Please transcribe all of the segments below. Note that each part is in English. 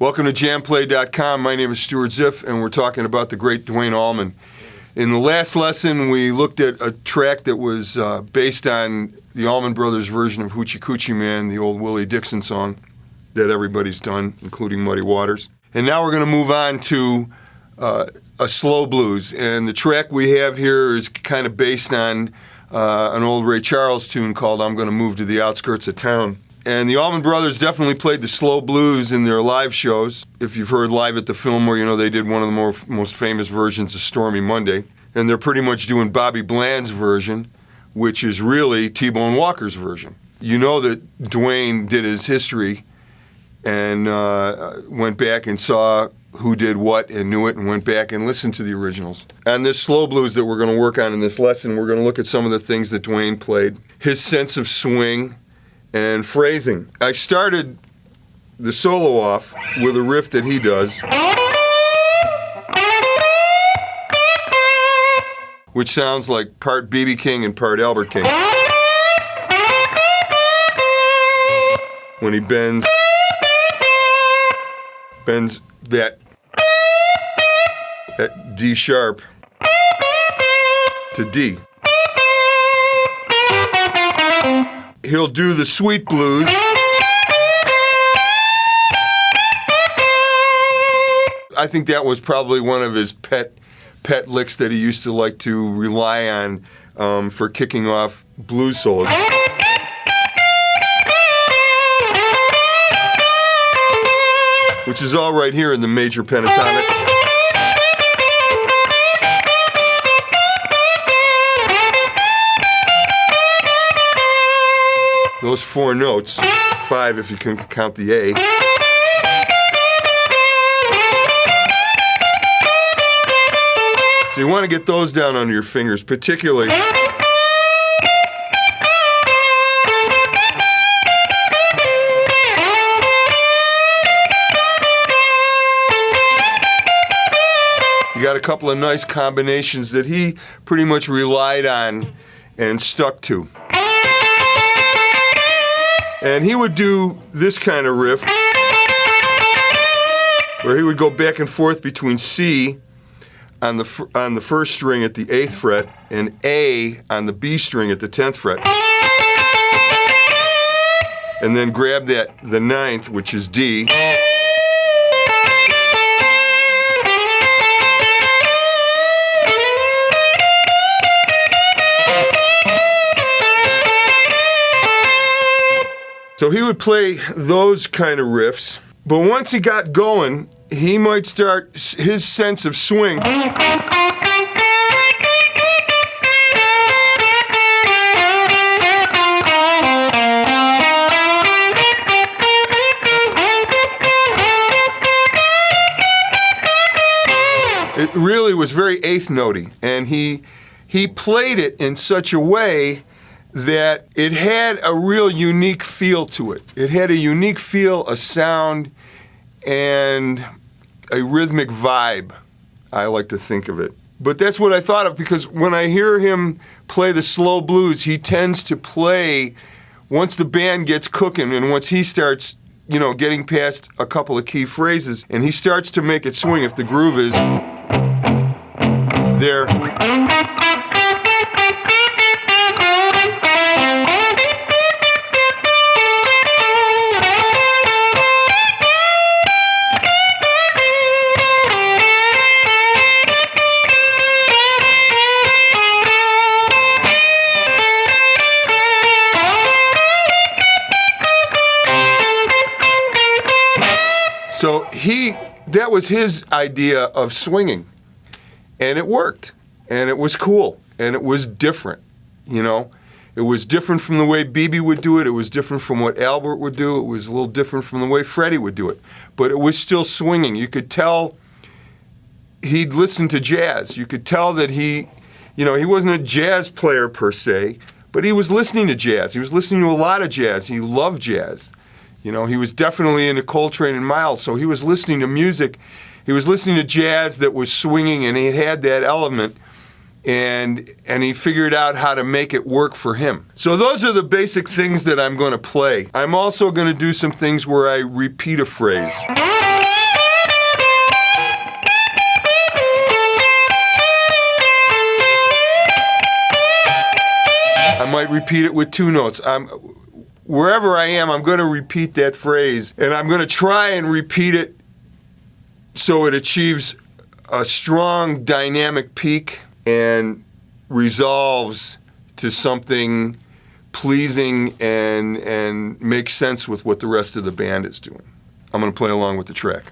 Welcome to JamPlay.com. My name is Stuart Ziff, and we're talking about the great Duane Allman. In the last lesson, we looked at a track that was based on the Allman Brothers' version of Hoochie Coochie Man, the old Willie Dixon song that everybody's done, including Muddy Waters. And now we're going to move on to a slow blues. And the track we have here is kind of based on an old Ray Charles tune called I'm Gonna Move to the Outskirts of Town. And the Allman Brothers definitely played the slow blues in their live shows. If you've heard Live at the Fillmore, you know they did one of the most famous versions of Stormy Monday. And they're pretty much doing Bobby Bland's version, which is really T-Bone Walker's version. You know that Duane did his history and went back and saw who did what and knew it and went back and listened to the originals. On this slow blues that we're going to work on in this lesson, we're going to look at some of the things that Duane played, his sense of swing and phrasing. I started the solo off with a riff that he does, which sounds like part B.B. King and part Albert King. When he bends that D sharp to D. He'll do the sweet blues. I think that was probably one of his pet licks that he used to like to rely on for kicking off blues solos. Which is all right here in the major pentatonic. Those four notes, 5 if you can count the A. So you want to get those down under your fingers, particularly. You got a couple of nice combinations that he pretty much relied on and stuck to. And he would do this kind of riff where he would go back and forth between C on the first string at the 8th fret and A on the B string at the 10th fret. And then grab the 9th, which is D. So he would play those kind of riffs, but once he got going, he might start his sense of swing. It really was very eighth notey, and he played it in such a way that it had a real unique feel to it. It had a unique feel, a sound, and a rhythmic vibe, I like to think of it. But that's what I thought of, because when I hear him play the slow blues, he tends to play, once the band gets cooking and once he starts, getting past a couple of key phrases, and he starts to make it swing, if the groove is there. So that was his idea of swinging, and it worked, and it was cool, and it was different, It was different from the way BB would do it, it was different from what Albert would do, it was a little different from the way Freddie would do it, but it was still swinging. You could tell he'd listened to jazz. You could tell that he wasn't a jazz player per se, but he was listening to jazz. He was listening to a lot of jazz. He loved jazz. He was definitely into Coltrane and Miles, so he was listening to music. He was listening to jazz that was swinging, and it had that element, and he figured out how to make it work for him. So those are the basic things that I'm going to play. I'm also going to do some things where I repeat a phrase. I might repeat it with 2 notes. Wherever I am, I'm going to repeat that phrase, and I'm going to try and repeat it so it achieves a strong dynamic peak and resolves to something pleasing and makes sense with what the rest of the band is doing. I'm going to play along with the track.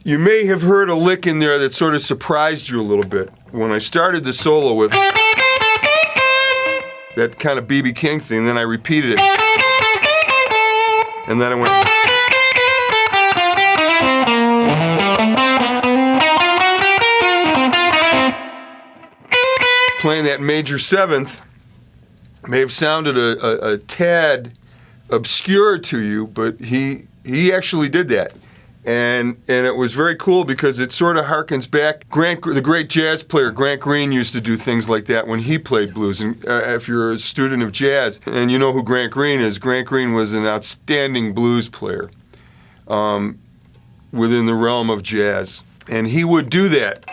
You may have heard a lick in there that sort of surprised you a little bit. When I started the solo with that kind of B.B. King thing, then I repeated it. And then I went... Playing that major seventh may have sounded a tad obscure to you, but he actually did that. And it was very cool because it sort of harkens back. The great jazz player Grant Green used to do things like that when he played blues. And if you're a student of jazz and you know who Grant Green is, Grant Green was an outstanding blues player within the realm of jazz. And he would do that.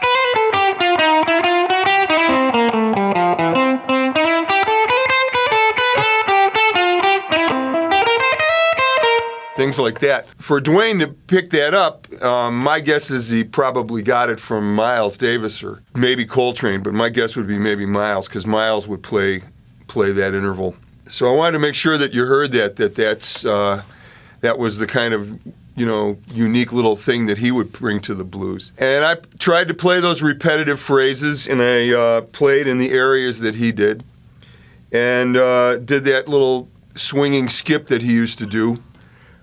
Things like that. For Dwayne to pick that up, my guess is he probably got it from Miles Davis or maybe Coltrane, but my guess would be maybe Miles, because Miles would play that interval. So I wanted to make sure that you heard that was the kind of, unique little thing that he would bring to the blues. And I tried to play those repetitive phrases, and I played in the areas that he did, and did that little swinging skip that he used to do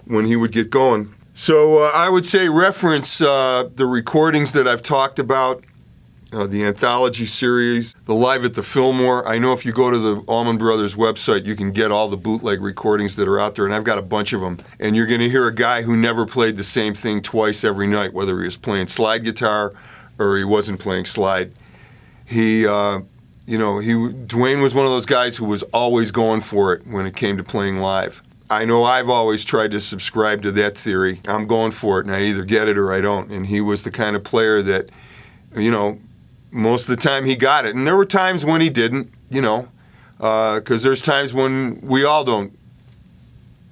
when he would get going. So I would say reference the recordings that I've talked about the anthology series, the Live at the Fillmore. I know if you go to the Allman Brothers website, you can get all the bootleg recordings that are out there, and I've got a bunch of them. And you're going to hear a guy who never played the same thing twice every night, whether he was playing slide guitar or he wasn't playing slide. Dwayne was one of those guys who was always going for it when it came to playing live. I know I've always tried to subscribe to that theory. I'm going for it, and I either get it or I don't. And he was the kind of player that, most of the time he got it. And there were times when he didn't, because there's times when we all don't,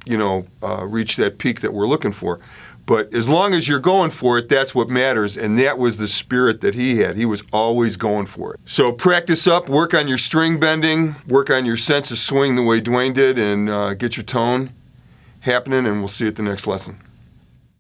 reach that peak that we're looking for. But as long as you're going for it, that's what matters. And that was the spirit that he had. He was always going for it. So practice up, work on your string bending, work on your sense of swing the way Dwayne did, and get your tone happening, and we'll see you at the next lesson.